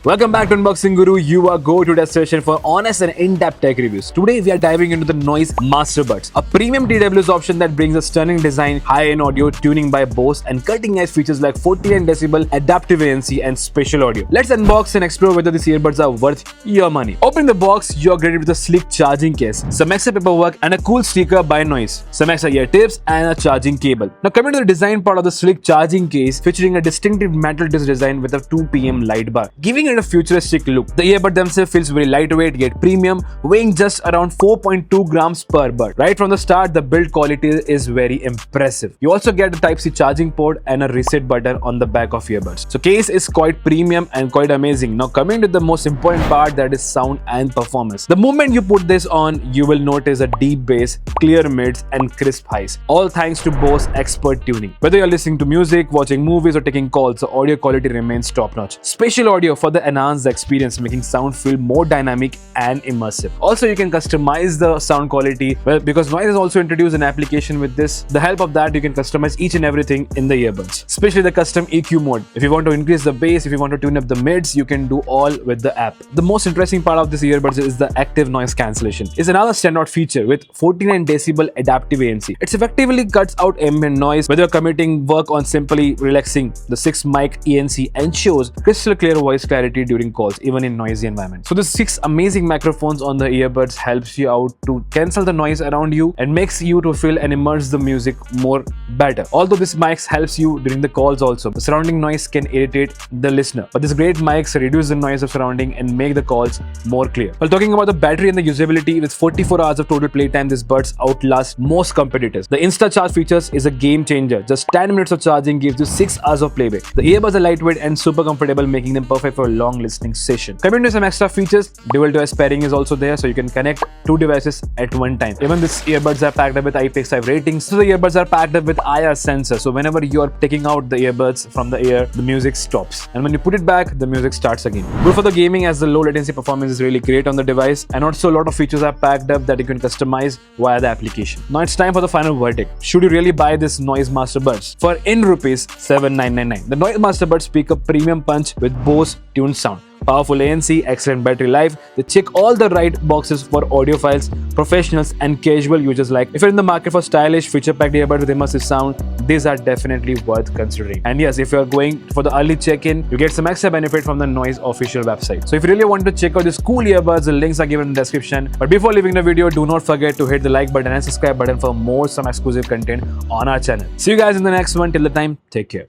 Welcome back to Unboxing Guru, your go-to destination for honest and in-depth tech reviews. Today we are diving into the Noise Master Buds, a premium TWS option that brings a stunning design, high-end audio tuning by Bose, and cutting-edge features like 49 decibel Adaptive ANC and Spatial audio. Let's unbox and explore whether these earbuds are worth your money. Opening the box, you're greeted with a sleek charging case, some extra paperwork, and a cool sticker by Noise, some extra ear tips, and a charging cable. Now coming to the design part of the sleek charging case, featuring a distinctive metal disc design with a 2 pm light bar, giving it a futuristic look. The earbud themselves feels very lightweight yet premium, weighing just around 4.2 grams per bud. Right from the start, the build quality is very impressive. You also get a Type-C charging port and a reset button on the back of earbuds. So case is quite premium and quite amazing. Now coming to the most important part, that is sound and performance. The moment you put this on, you will notice a deep bass, clear mids, and crisp highs, all thanks to Bose expert tuning. Whether you're listening to music, watching movies, or taking calls, the audio quality remains top-notch. Spatial audio for the enhance the experience, making sound feel more dynamic and immersive. Also, you can customize the sound quality, well, because Noise has also introduced an application with this. The help of that, you can customize each and everything in the earbuds, especially the custom EQ mode. If you want to increase the bass, if you want to tune up the mids, you can do all with the app. The most interesting part of this earbuds is the active noise cancellation. It's another standout feature with 49 decibel Adaptive ANC. It effectively cuts out ambient noise. Whether you're committing work on simply relaxing, the 6 mic ANC ensures crystal clear voice clarity during calls, even in noisy environments. So the 6 amazing microphones on the earbuds helps you out to cancel the noise around you and makes you to feel and immerse the music more better. Although this mics helps you during the calls also, the surrounding noise can irritate the listener. But this great mics reduce the noise of surrounding and make the calls more clear. While talking about the battery and the usability, with 44 hours of total playtime, this buds outlast most competitors. The Instacharge features is a game changer. Just 10 minutes of charging gives you 6 hours of playback. The earbuds are lightweight and super comfortable, making them perfect for a long listening session. Coming to some extra features, dual device pairing is also there, so you can connect 2 devices at one time. Even these earbuds are packed up with IPX5 ratings, so the earbuds are packed up with IR sensor, so whenever you are taking out the earbuds from the ear, the music stops, and when you put it back, the music starts again. Good for the gaming, as the low latency performance is really great on the device, and also a lot of features are packed up that you can customize via the application. Now it's time for the final verdict. Should you really buy this Noise Master Buds for in rupees 7999? The Noise Master Buds speak a premium punch with Bose tuned sound, powerful ANC, excellent battery life. They check all the right boxes for audiophiles, professionals, and casual users alike. If you're in the market for stylish, feature-packed earbuds with immersive sound, these are definitely worth considering. And yes, if you're going for the early check-in, you get some extra benefit from the Noise official website. So if you really want to check out these cool earbuds, the links are given in the description. But before leaving the video, do not forget to hit the like button and subscribe button for more some exclusive content on our channel. See you guys in the next one. Till the time, take care.